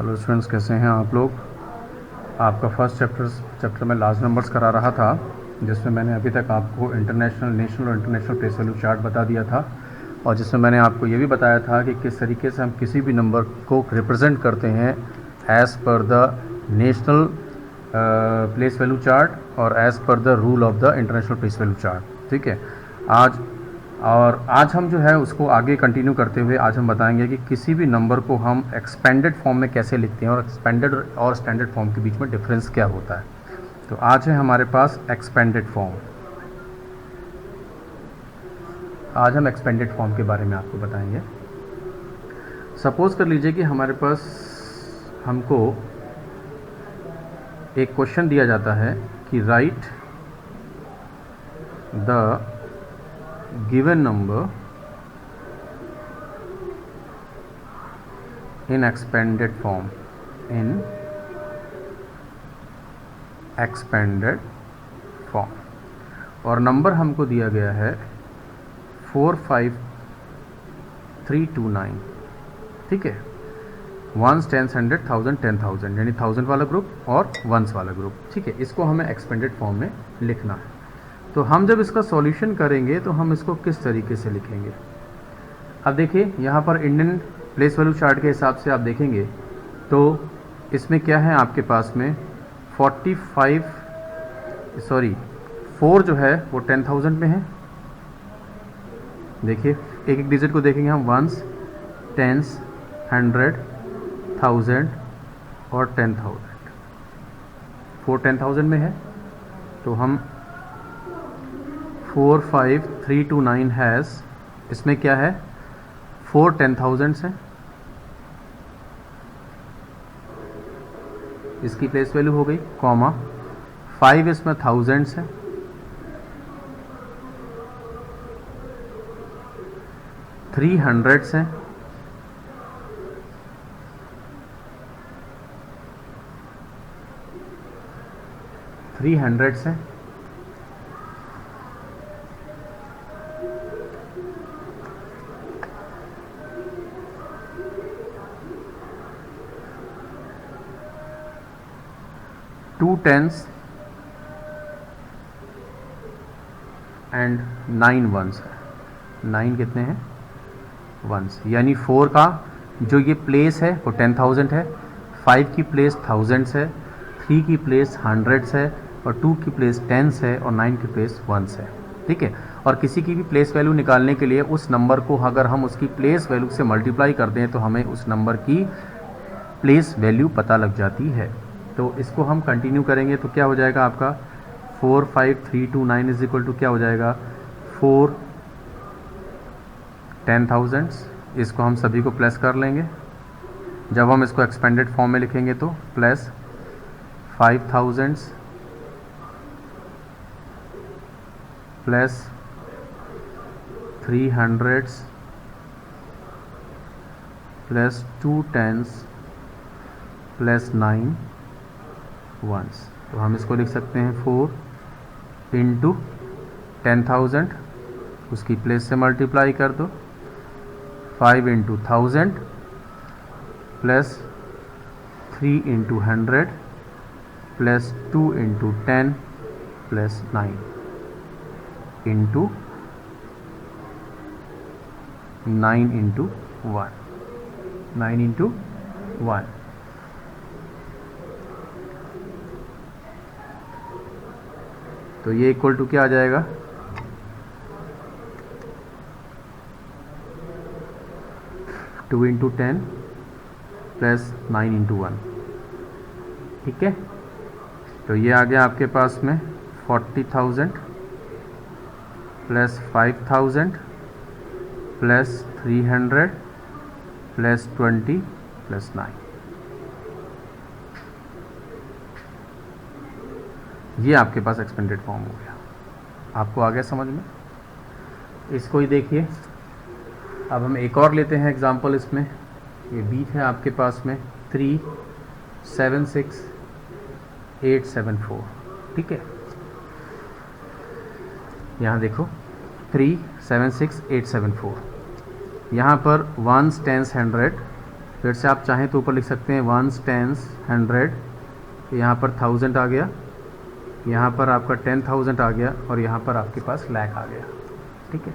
Hello students, कैसे हैं आप लोग। आपका फर्स्ट चैप्टर में लास्ट नंबर्स करा रहा था, जिसमें मैंने अभी तक आपको इंटरनेशनल, नेशनल और इंटरनेशनल प्लेस वैल्यू चार्ट बता दिया था, और जिसमें मैंने आपको ये भी बताया था कि किस तरीके से हम किसी भी नंबर को रिप्रेजेंट करते हैं as per the national place value chart और as per the rule of the international place value chart. ठीक है, आज हम जो है उसको आगे कंटिन्यू करते हुए आज हम बताएंगे कि किसी भी नंबर को हम एक्सपेंडेड फॉर्म में कैसे लिखते हैं और एक्सपेंडेड और स्टैंडर्ड फॉर्म के बीच में डिफरेंस क्या होता है। तो आज है हमारे पास एक्सपेंडेड फॉर्म। आज हम एक्सपेंडेड फॉर्म के बारे में आपको बताएंगे। सपोज कर लीजिए कि हमारे पास हमको एक क्वेश्चन दिया जाता है कि right the given number in expanded form और नंबर हमको दिया गया है 45329। ठीक है, 1s 10s 100 1000 10,000 यानी 1000 वाला ग्रुप और 1s वाला ग्रुप। ठीक है, इसको हमें एक्सपेंडेड फॉर्म में लिखना है। तो हम जब इसका सॉल्यूशन करेंगे तो हम इसको किस तरीके से लिखेंगे। अब देखिए, यहाँ पर इंडियन प्लेस वैल्यू चार्ट के हिसाब से आप देखेंगे तो इसमें क्या है आपके पास में 4 जो है वो 10,000 में है। देखिए, एक एक डिजिट को देखेंगे हम, 1s 10s 100 1000 और 10,000। 4 10,000 में है तो हम 45329 हैज़, इसमें क्या है 4 10,000 हैं, इसकी प्लेस वैल्यू हो गई, कॉमा 5 इसमें 1000s है, 3 100s हैं, 3 100s हैं, 2 10s एंड 9 1s है। 9 कितने हैं 1s, यानी 4 का जो ये प्लेस है वो 10,000 है, 5 की प्लेस 1000s है, 3 की प्लेस 100s है और 2 की प्लेस 10s है और 9 की प्लेस 1s है। ठीक है, और किसी की भी प्लेस वैल्यू निकालने के लिए उस नंबर को अगर हम उसकी प्लेस वैल्यू से मल्टीप्लाई कर दें तो हमें उस नंबर की प्लेस वैल्यू पता लग जाती है। तो इसको हम कंटिन्यू करेंगे तो क्या हो जाएगा आपका 45329 इज इक्वल टू क्या हो जाएगा 4 10,000। इसको हम सभी को प्लस कर लेंगे। जब हम इसको एक्सपेंडेड फॉर्म में लिखेंगे तो plus 5,000 plus 300 plus 2 10s plus 9 1s। तो हम इसको लिख सकते हैं 4 इंटू 10,000, उसकी प्लेस से मल्टीप्लाई कर दो, 5 into 1000 plus 3 into 100 plus 2 into 10 plus 9 into 9 into 1। तो ये इक्वल टू क्या आ जाएगा 2 इंटू 10 प्लस 9 इंटू 1। ठीक है, तो ये आ गया आपके पास में 40,000 प्लस 5,000 प्लस 300 प्लस 20 प्लस 9। ये आपके पास एक्सपेंडेड फॉर्म हो गया। आपको आ गया समझ में। इसको ही देखिए, अब हम एक और लेते हैं एग्जांपल। इसमें ये बीच है आपके पास में 376874। ठीक है, यहाँ देखो 376874, यहाँ पर 1s 10s 100 फिर से आप चाहें तो ऊपर लिख सकते हैं वंस, टेंस, 100, यहाँ पर 1000 आ गया, यहाँ पर आपका 10,000 आ गया और यहाँ पर आपके पास लाख आ गया। ठीक है,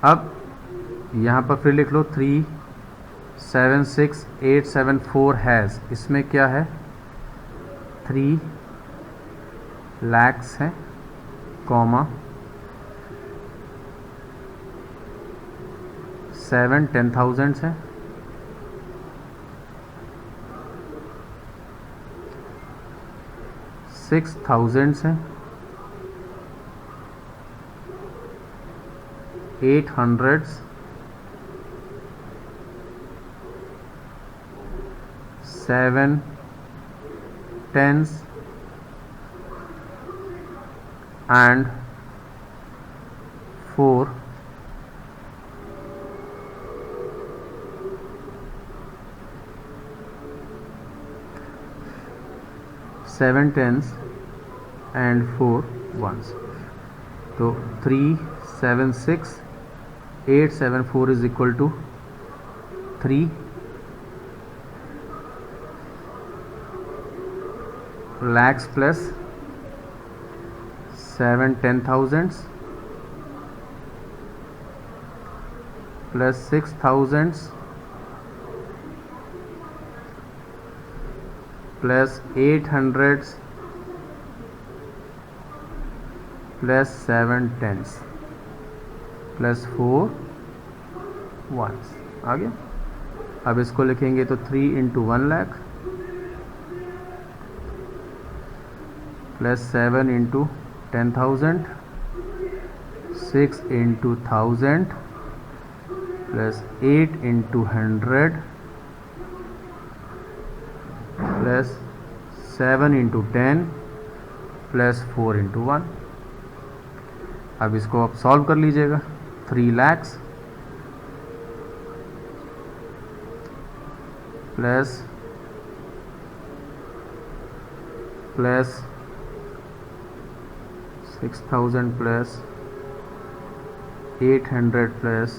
अब यहाँ पर फिर लिख लो 376874 हैज़, इसमें क्या है 3 lakhs है, कॉमा 7 10,000 है, 6,000 है, 800, 7 tens and 4 7 tens and 4 ones। तो 376874 is equal to 3 lakhs plus 7 10,000s plus 6,000s plus 800s plus 7 tens plus 4 ones आ गया। अब इसको लिखेंगे तो 3 into 1 lakh plus 7 into 10,000, 6 into 1000 plus 8 into 100 plus 7 into 10 plus 4 into 1। अब इसको आप सॉल्व कर लीजिएगा। 3 lakhs plus 6,000 plus 800 plus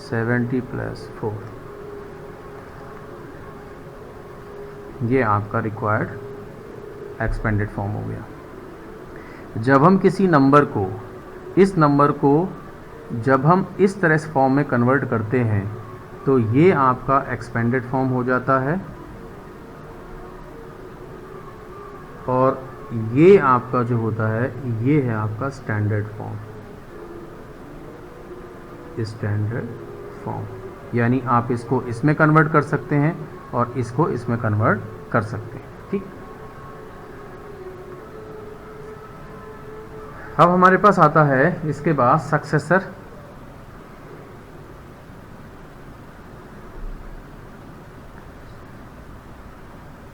70 plus 4, ये आपका रिक्वायर्ड एक्सपेंडेड फॉर्म हो गया। जब हम किसी नंबर को, इस नंबर को जब हम इस तरह से फॉर्म में कन्वर्ट करते हैं तो ये आपका एक्सपेंडेड फॉर्म हो जाता है और ये आपका जो होता है ये है आपका स्टैंडर्ड फॉर्म। स्टैंडर्ड फॉर्म यानी आप इसको इसमें कन्वर्ट कर सकते हैं और इसको इसमें कन्वर्ट कर सकते हैं। ठीक, अब हमारे पास आता है इसके बाद सक्सेसर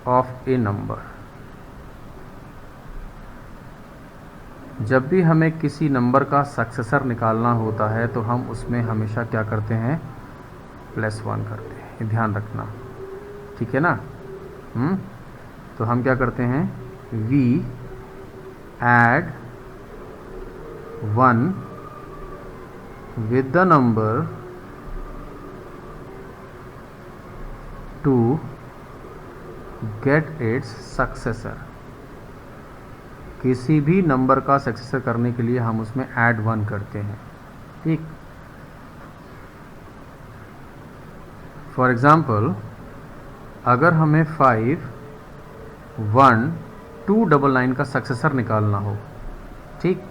ऑफ ए नंबर। जब भी हमें किसी नंबर का सक्सेसर निकालना होता है तो हम उसमें हमेशा क्या करते हैं, +1 करते हैं, ये ध्यान रखना, ठीक है ना। तो हम क्या करते हैं, we add 1 with the number to get its successor। किसी भी नंबर का सक्सेसर करने के लिए हम उसमें ऐड 1 करते हैं। ठीक, फॉर एग्जाम्पल अगर हमें 51299 का सक्सेसर निकालना हो, ठीक,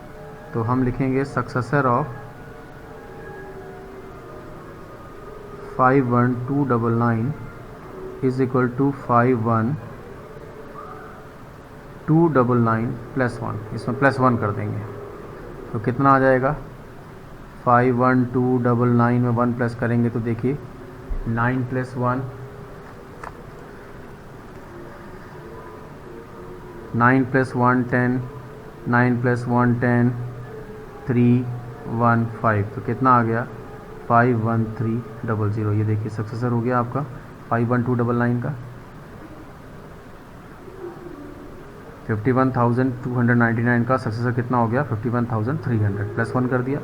तो हम लिखेंगे successor of 51299 is equal to 51299 plus 1, इसमें +1 कर देंगे तो कितना आ जाएगा, 51299 में 1 प्लस करेंगे तो देखिए 9 + 1 9 + 1 10, 9 + 1 10, 315, तो कितना आ गया 51300। ये देखिए सक्सेसर हो गया आपका 51299 का। 51,299 का सक्सेसर कितना हो गया, 51,300 +1 कर दिया।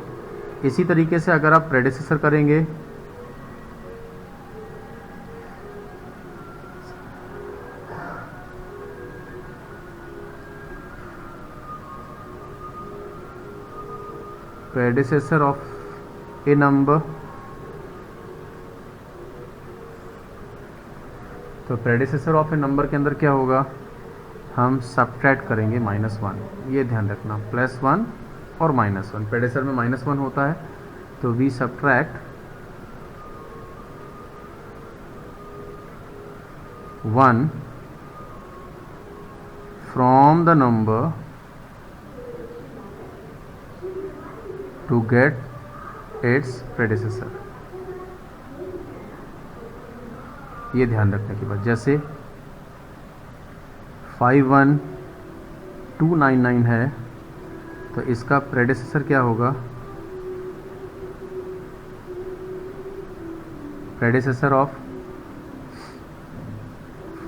इसी तरीके से अगर आप प्रेडिसेसर करेंगे predecessor of a number, तो predecessor of a number के अंदर क्या होगा, हम सब्ट्रैक्ट करेंगे -1, ये ध्यान रखना, +1 और -1, predecessor में -1 होता है तो we subtract 1 from the number to get its predecessor। ये ध्यान रखने की बात, जैसे 51299 है तो इसका प्रेडिसेसर क्या होगा, predecessor of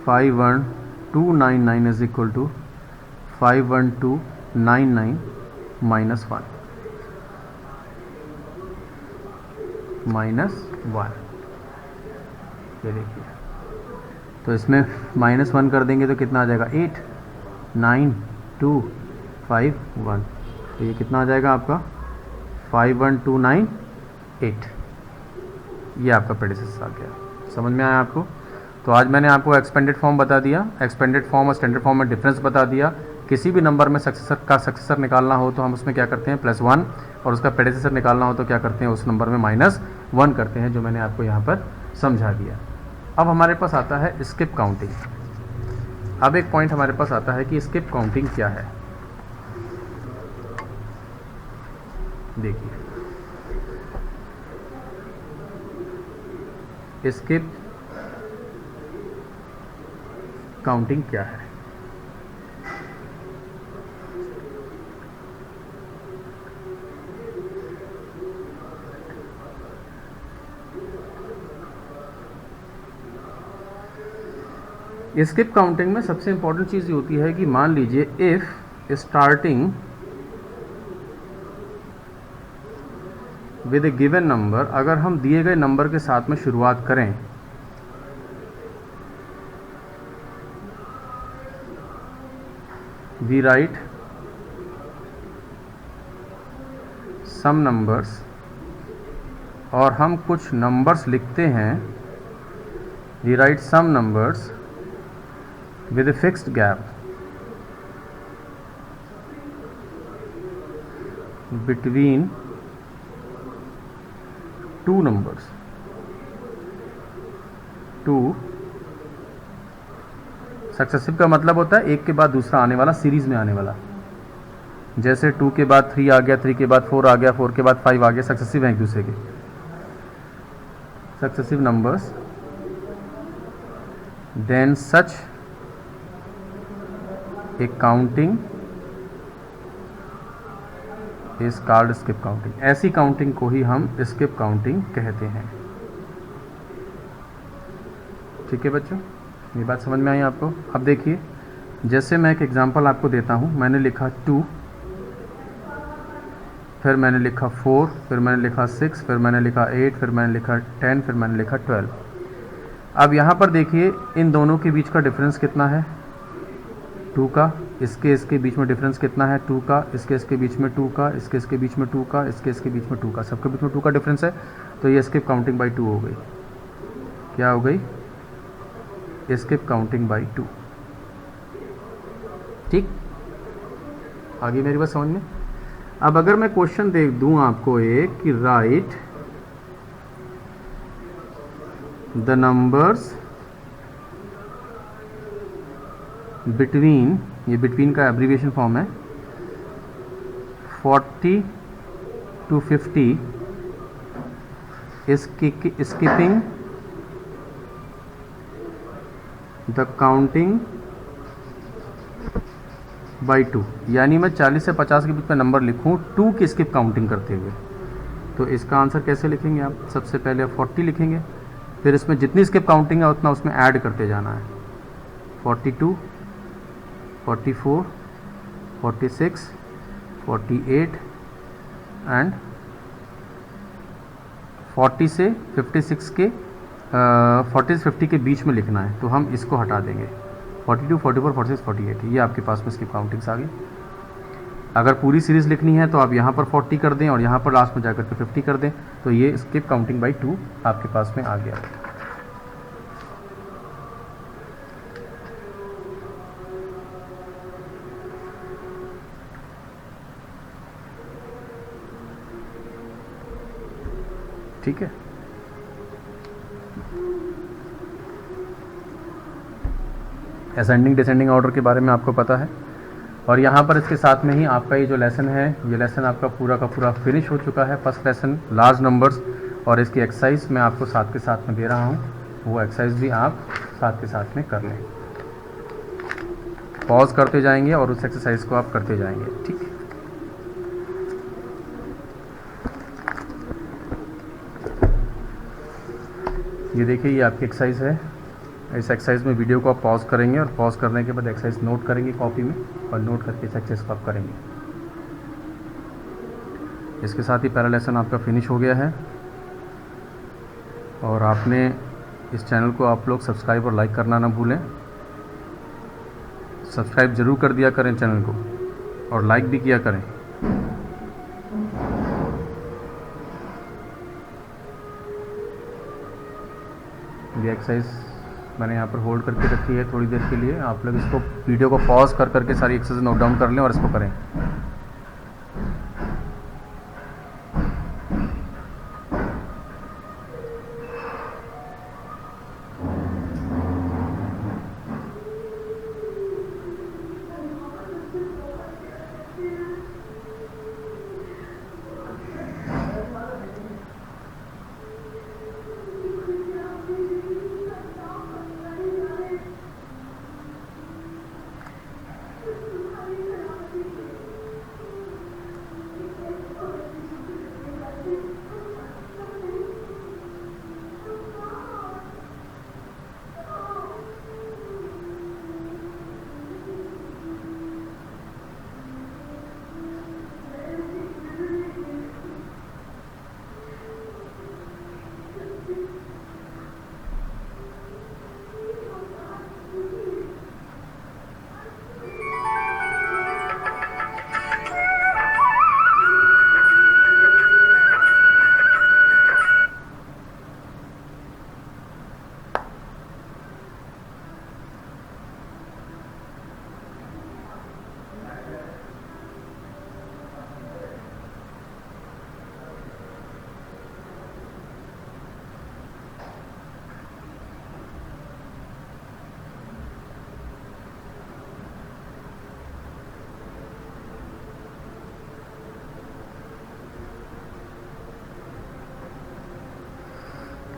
51299 is equal to 51299 -1 -1। ये देखिए, तो इसमें -1 कर देंगे तो कितना आ जाएगा, 8 9 2 5 1, तो ये कितना आ जाएगा आपका 51298। ये आपका प्रेडिसेसर आ गया। समझ में आया आपको? तो आज मैंने आपको एक्सपेंडेड फॉर्म बता दिया, एक्सपेंडेड फॉर्म और स्टैंडर्ड फॉर्म में डिफरेंस बता दिया। किसी भी नंबर में सक्सेसर निकालना हो तो हम उसमें क्या करते हैं, +1, और उसका प्रेडिसेसर निकालना हो तो क्या करते हैं, उस नंबर में -1 करते हैं, जो मैंने आपको यहाँ पर समझा दिया। अब हमारे पास आता है स्किप काउंटिंग। अब एक पॉइंट हमारे पास आता है कि स्किप काउंटिंग क्या है। देखिए, स्किप काउंटिंग क्या है। स्किप काउंटिंग में सबसे इंपॉर्टेंट चीज़ ये होती है कि मान लीजिए if starting with A given number, अगर हम दिए गए नंबर के साथ में शुरुआत करें वी राइट सम नंबर्स, और हम कुछ नंबर्स लिखते हैं, we write some numbers with a fixed gap between two numbers, two successive का मतलब होता है एक के बाद दूसरा आने वाला, सीरीज में आने वाला। जैसे 2 के बाद 3 आ गया, 3 के बाद 4 आ गया, 4 के बाद 5 आ गया, सक्सेसिव हैं एक दूसरे के, successive numbers. Then such a counting is called skip counting. ऐसी काउंटिंग को ही हम स्किप काउंटिंग कहते हैं। ठीक है बच्चों, ये बात समझ में आई आपको? अब देखिए, जैसे मैं एक एग्जांपल आपको देता हूँ, मैंने लिखा 2, फिर मैंने लिखा 4, फिर मैंने लिखा 6, फिर मैंने लिखा 8, फिर मैंने लिखा 10, फिर मैंने लिखा 12। अब यहाँ पर देखिए इन दोनों के बीच का डिफरेंस कितना है, 2 का। इसके बीच में डिफरेंस कितना है, 2 का। इसके बीच में 2 का, इसके बीच में 2 का, इसके बीच में 2 का, सबके बीच में 2 का डिफरेंस है। तो ये स्किप काउंटिंग बाई 2 हो गई। क्या हो गई? Skip counting by 2। ठीक, आगे मेरी बात समझ में? अब अगर मैं क्वेश्चन देख दूं आपको एक कि राइट द नंबर्स बिटवीन, ये बिटवीन का एब्रीविएशन फॉर्म है, 40 to 50 skipping the counting by 2। यानी मैं 40 से 50 के बीच में नंबर लिखूं 2 की स्किप काउंटिंग करते हुए, तो इसका आंसर कैसे लिखेंगे आप? सबसे पहले 40 लिखेंगे, फिर इसमें जितनी स्किप काउंटिंग है उतना उसमें ऐड करते जाना है। 42, 44, 46, 48 एंड 40 से 56 के 40 से 50 के बीच में लिखना है, तो हम इसको हटा देंगे। 42, 44, 46, 48, ये आपके पास में इसकी काउंटिंग्स आ गई। अगर पूरी सीरीज़ लिखनी है तो आप यहाँ पर 40 कर दें और यहाँ पर लास्ट में जाकर के 50 कर दें, तो ये स्किप काउंटिंग बाई 2 आपके पास में आ गया। ठीक है, असेंडिंग डिसेंडिंग ऑर्डर के बारे में आपको पता है। और यहाँ पर इसके साथ में ही आपका ये जो लेसन है, ये लेसन आपका पूरा का पूरा फिनिश हो चुका है। फर्स्ट लेसन लार्ज नंबर्स, और इसकी एक्सरसाइज मैं आपको साथ के साथ में दे रहा हूँ, वो एक्सरसाइज भी आप साथ के साथ में कर लें। पॉज करते जाएंगे और उस एक्सरसाइज को आप करते जाएंगे। ठीक है, ये देखिए, ये आपकी एक्सरसाइज है। इस एक्सरसाइज में वीडियो को आप पॉज करेंगे और पॉज करने के बाद एक्सरसाइज नोट करेंगे कॉपी में, और नोट करके इस एक्सरसाइज को आप करेंगे। इसके साथ ही पहला लेसन आपका फिनिश हो गया है। और आपने इस चैनल को आप लोग सब्सक्राइब और लाइक करना ना भूलें। सब्सक्राइब ज़रूर कर दिया करें चैनल को, और लाइक भी किया करें। ये एक्सरसाइज मैंने यहाँ पर होल्ड करके रखी है थोड़ी देर के लिए। आप लोग इसको वीडियो को पॉज कर करके सारी एक्सरसाइज नोट डाउन कर लें और इसको करें।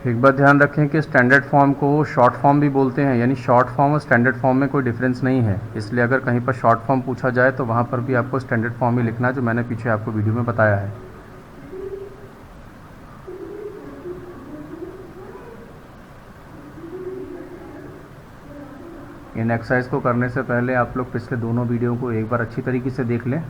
एक बात ध्यान रखें कि स्टैंडर्ड फॉर्म को शॉर्ट फॉर्म भी बोलते हैं, यानी शॉर्ट फॉर्म और स्टैंडर्ड फॉर्म में कोई डिफरेंस नहीं है। इसलिए अगर कहीं पर शॉर्ट फॉर्म पूछा जाए तो वहाँ पर भी आपको स्टैंडर्ड फॉर्म ही लिखना है, जो मैंने पीछे आपको वीडियो में बताया है। इन एक्सरसाइज को करने से पहले आप लोग पिछले दोनों वीडियो को एक बार अच्छी तरीके से देख लें।